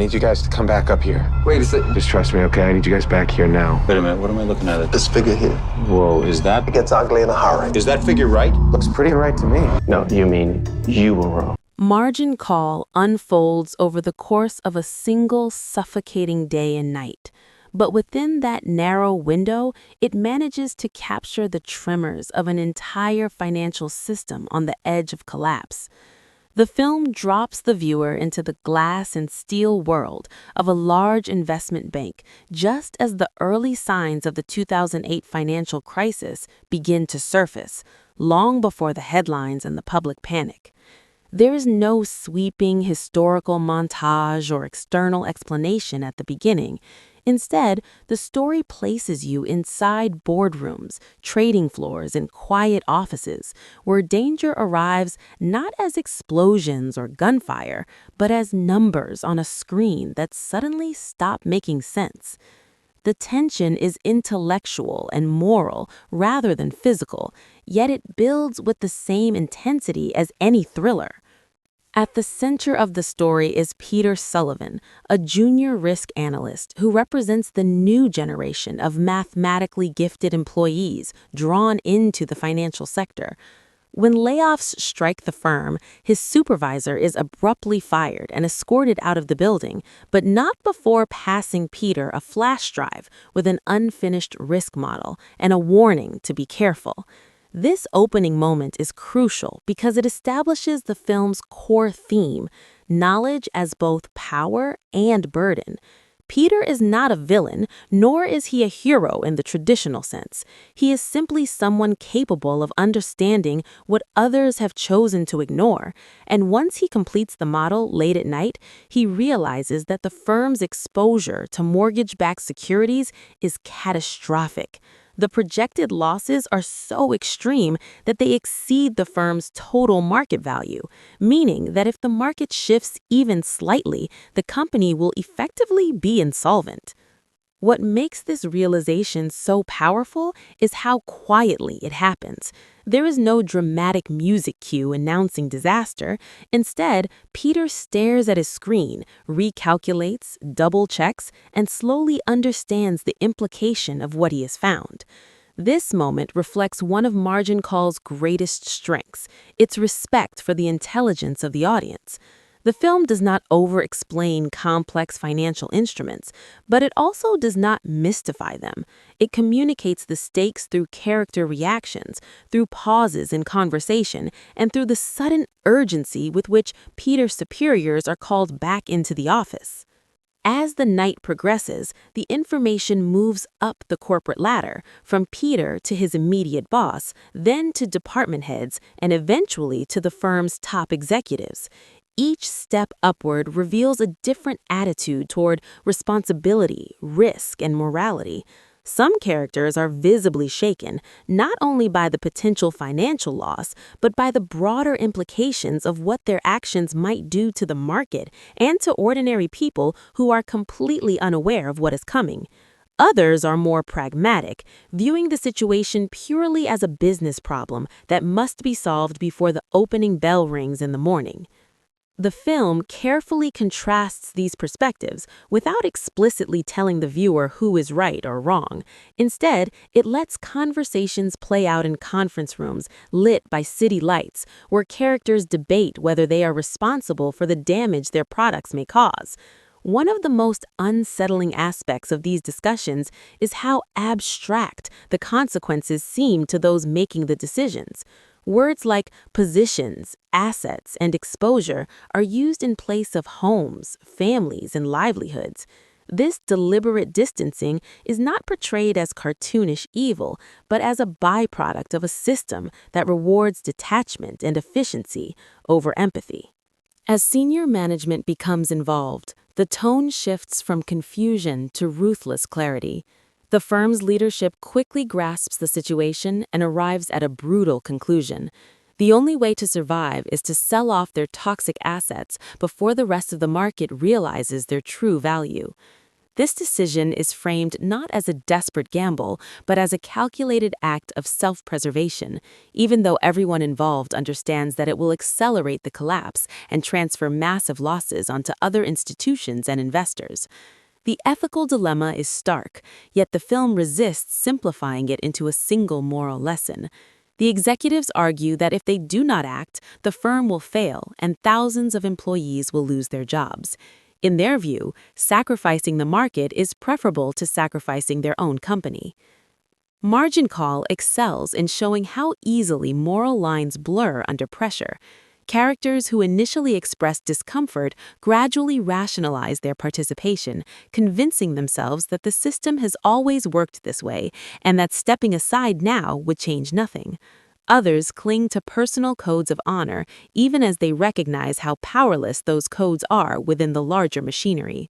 I need you guys to come back up here. Wait a second. Just trust me, okay? I need you guys back here now. Wait a minute, what am I looking at? This figure here. Whoa, is that? It gets ugly in a hurry. Is that figure right? Looks pretty right to me. No, you mean you were wrong. Margin call unfolds over the course of a single suffocating day and night. But within that narrow window, it manages to capture the tremors of an entire financial system on the edge of collapse. The film drops the viewer into the glass and steel world of a large investment bank just as the early signs of the 2008 financial crisis begin to surface, long before the headlines and the public panic. There is no sweeping historical montage or external explanation at the beginning. Instead, the story places you inside boardrooms, trading floors, and quiet offices, where danger arrives not as explosions or gunfire, but as numbers on a screen that suddenly stop making sense. The tension is intellectual and moral rather than physical, yet it builds with the same intensity as any thriller. At the center of the story is Peter Sullivan, a junior risk analyst who represents the new generation of mathematically gifted employees drawn into the financial sector. When layoffs strike the firm, his supervisor is abruptly fired and escorted out of the building, but not before passing Peter a flash drive with an unfinished risk model and a warning to be careful. This opening moment is crucial because it establishes the film's core theme, knowledge as both power and burden. Peter is not a villain, nor is he a hero in the traditional sense. He is simply someone capable of understanding what others have chosen to ignore. And once he completes the model late at night, he realizes that the firm's exposure to mortgage-backed securities is catastrophic. The projected losses are so extreme that they exceed the firm's total market value, meaning that if the market shifts even slightly, the company will effectively be insolvent. What makes this realization so powerful is how quietly it happens. There is no dramatic music cue announcing disaster. Instead, Peter stares at his screen, recalculates, double-checks, and slowly understands the implication of what he has found. This moment reflects one of Margin Call's greatest strengths, its respect for the intelligence of the audience. The film does not over-explain complex financial instruments, but it also does not mystify them. It communicates the stakes through character reactions, through pauses in conversation, and through the sudden urgency with which Peter's superiors are called back into the office. As the night progresses, the information moves up the corporate ladder, from Peter to his immediate boss, then to department heads, and eventually to the firm's top executives. Each step upward reveals a different attitude toward responsibility, risk, and morality. Some characters are visibly shaken, not only by the potential financial loss, but by the broader implications of what their actions might do to the market and to ordinary people who are completely unaware of what is coming. Others are more pragmatic, viewing the situation purely as a business problem that must be solved before the opening bell rings in the morning. The film carefully contrasts these perspectives without explicitly telling the viewer who is right or wrong. Instead, it lets conversations play out in conference rooms lit by city lights, where characters debate whether they are responsible for the damage their products may cause. One of the most unsettling aspects of these discussions is how abstract the consequences seem to those making the decisions. Words like positions, assets, and exposure are used in place of homes, families, and livelihoods. This deliberate distancing is not portrayed as cartoonish evil, but as a byproduct of a system that rewards detachment and efficiency over empathy. As senior management becomes involved, the tone shifts from confusion to ruthless clarity. The firm's leadership quickly grasps the situation and arrives at a brutal conclusion. The only way to survive is to sell off their toxic assets before the rest of the market realizes their true value. This decision is framed not as a desperate gamble, but as a calculated act of self-preservation, even though everyone involved understands that it will accelerate the collapse and transfer massive losses onto other institutions and investors. The ethical dilemma is stark, yet the film resists simplifying it into a single moral lesson. The executives argue that if they do not act, the firm will fail and thousands of employees will lose their jobs. In their view, sacrificing the market is preferable to sacrificing their own company. Margin Call excels in showing how easily moral lines blur under pressure. Characters who initially express discomfort gradually rationalize their participation, convincing themselves that the system has always worked this way and that stepping aside now would change nothing. Others cling to personal codes of honor, even as they recognize how powerless those codes are within the larger machinery.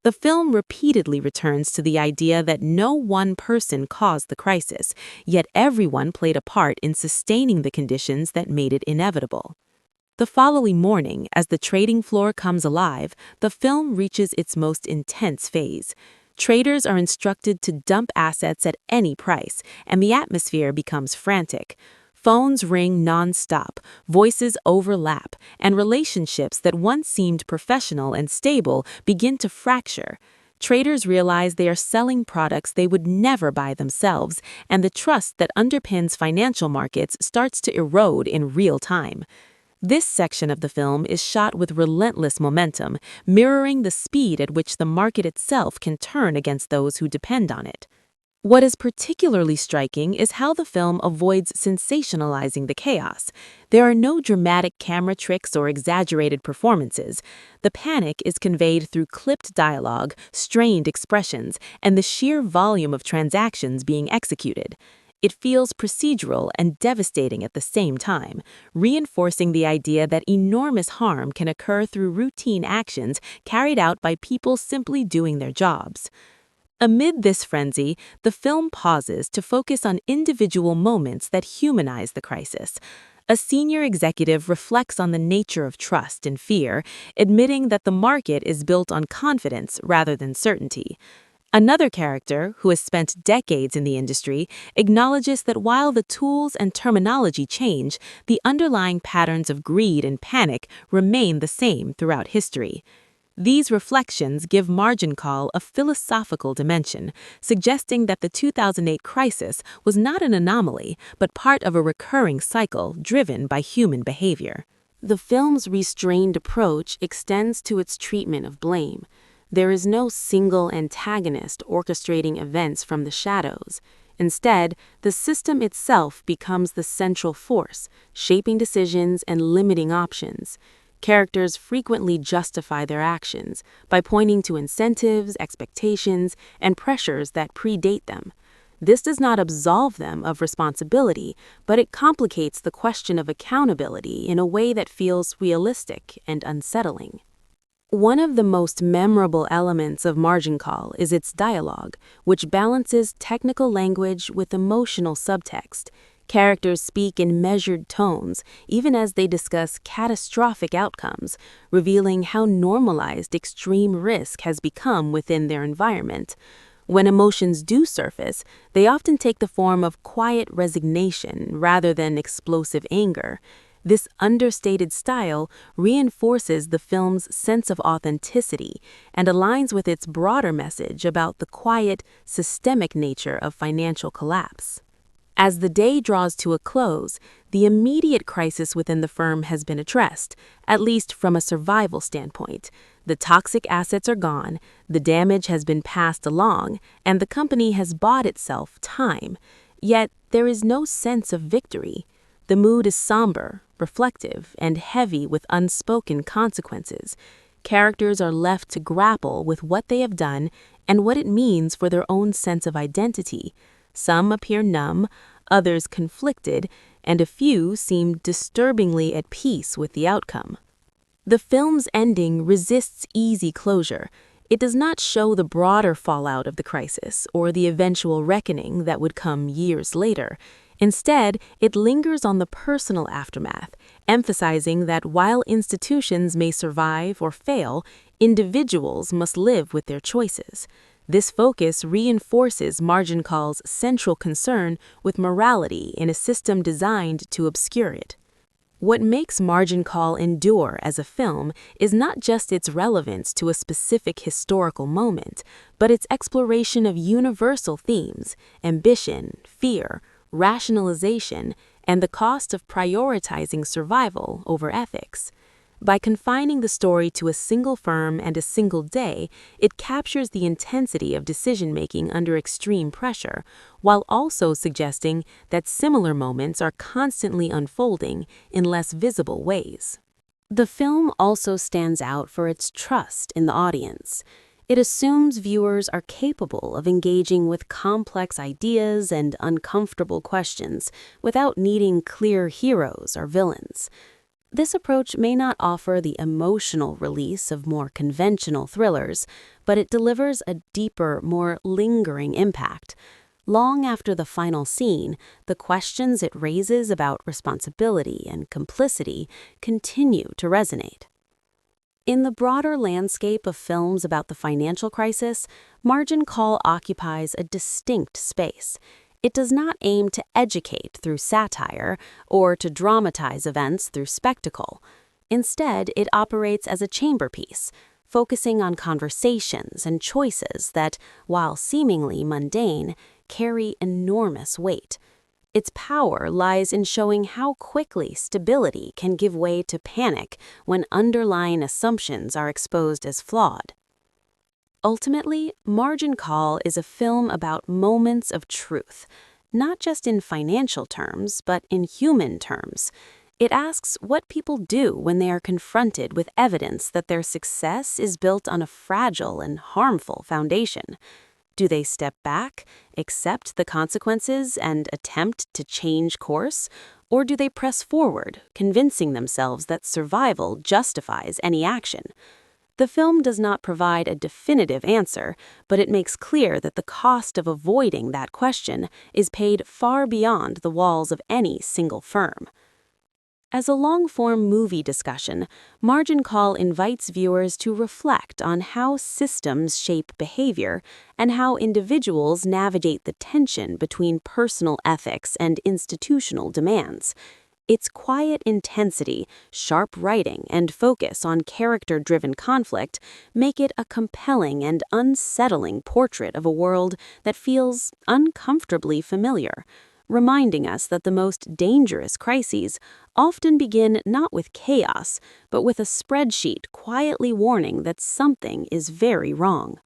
The film repeatedly returns to the idea that no one person caused the crisis, yet everyone played a part in sustaining the conditions that made it inevitable. The following morning, as the trading floor comes alive, the film reaches its most intense phase. Traders are instructed to dump assets at any price, and the atmosphere becomes frantic. Phones ring non-stop, voices overlap, and relationships that once seemed professional and stable begin to fracture. Traders realize they are selling products they would never buy themselves, and the trust that underpins financial markets starts to erode in real time. This section of the film is shot with relentless momentum, mirroring the speed at which the market itself can turn against those who depend on it. What is particularly striking is how the film avoids sensationalizing the chaos. There are no dramatic camera tricks or exaggerated performances. The panic is conveyed through clipped dialogue, strained expressions, and the sheer volume of transactions being executed. It feels procedural and devastating at the same time, reinforcing the idea that enormous harm can occur through routine actions carried out by people simply doing their jobs. Amid this frenzy, the film pauses to focus on individual moments that humanize the crisis. A senior executive reflects on the nature of trust and fear, admitting that the market is built on confidence rather than certainty. Another character, who has spent decades in the industry, acknowledges that while the tools and terminology change, the underlying patterns of greed and panic remain the same throughout history. These reflections give Margin Call a philosophical dimension, suggesting that the 2008 crisis was not an anomaly, but part of a recurring cycle driven by human behavior. The film's restrained approach extends to its treatment of blame. There is no single antagonist orchestrating events from the shadows. Instead, the system itself becomes the central force, shaping decisions and limiting options. Characters frequently justify their actions by pointing to incentives, expectations, and pressures that predate them. This does not absolve them of responsibility, but it complicates the question of accountability in a way that feels realistic and unsettling. One of the most memorable elements of Margin Call is its dialogue, which balances technical language with emotional subtext. Characters speak in measured tones, even as they discuss catastrophic outcomes, revealing how normalized extreme risk has become within their environment. When emotions do surface, they often take the form of quiet resignation rather than explosive anger. This understated style reinforces the film's sense of authenticity and aligns with its broader message about the quiet, systemic nature of financial collapse. As the day draws to a close, the immediate crisis within the firm has been addressed, at least from a survival standpoint. The toxic assets are gone, the damage has been passed along, and the company has bought itself time. Yet, there is no sense of victory. The mood is somber, reflective, and heavy with unspoken consequences. Characters are left to grapple with what they have done and what it means for their own sense of identity. Some appear numb, others conflicted, and a few seem disturbingly at peace with the outcome. The film's ending resists easy closure. It does not show the broader fallout of the crisis or the eventual reckoning that would come years later. Instead, it lingers on the personal aftermath, emphasizing that while institutions may survive or fail, Individuals must live with their choices. This focus reinforces Margin Call's central concern with morality in a system designed to obscure it. What makes Margin Call endure as a film is not just its relevance to a specific historical moment, but its exploration of universal themes: ambition, fear, rationalization, and the cost of prioritizing survival over ethics. By confining the story to a single firm and a single day, it captures the intensity of decision-making under extreme pressure, while also suggesting that similar moments are constantly unfolding in less visible ways. The film also stands out for its trust in the audience. It assumes viewers are capable of engaging with complex ideas and uncomfortable questions without needing clear heroes or villains. This approach may not offer the emotional release of more conventional thrillers, but it delivers a deeper, more lingering impact. Long after the final scene, the questions it raises about responsibility and complicity continue to resonate. In the broader landscape of films about the financial crisis, Margin Call occupies a distinct space. It does not aim to educate through satire or to dramatize events through spectacle. Instead, it operates as a chamber piece, focusing on conversations and choices that, while seemingly mundane, carry enormous weight. Its power lies in showing how quickly stability can give way to panic when underlying assumptions are exposed as flawed. Ultimately, Margin Call is a film about moments of truth, not just in financial terms, but in human terms. It asks what people do when they are confronted with evidence that their success is built on a fragile and harmful foundation. Do they step back, accept the consequences, and attempt to change course? Or do they press forward, convincing themselves that survival justifies any action? The film does not provide a definitive answer, but it makes clear that the cost of avoiding that question is paid far beyond the walls of any single firm. As a long-form movie discussion, Margin Call invites viewers to reflect on how systems shape behavior and how individuals navigate the tension between personal ethics and institutional demands. Its quiet intensity, sharp writing, and focus on character-driven conflict make it a compelling and unsettling portrait of a world that feels uncomfortably familiar, reminding us that the most dangerous crises often begin not with chaos, but with a spreadsheet quietly warning that something is very wrong.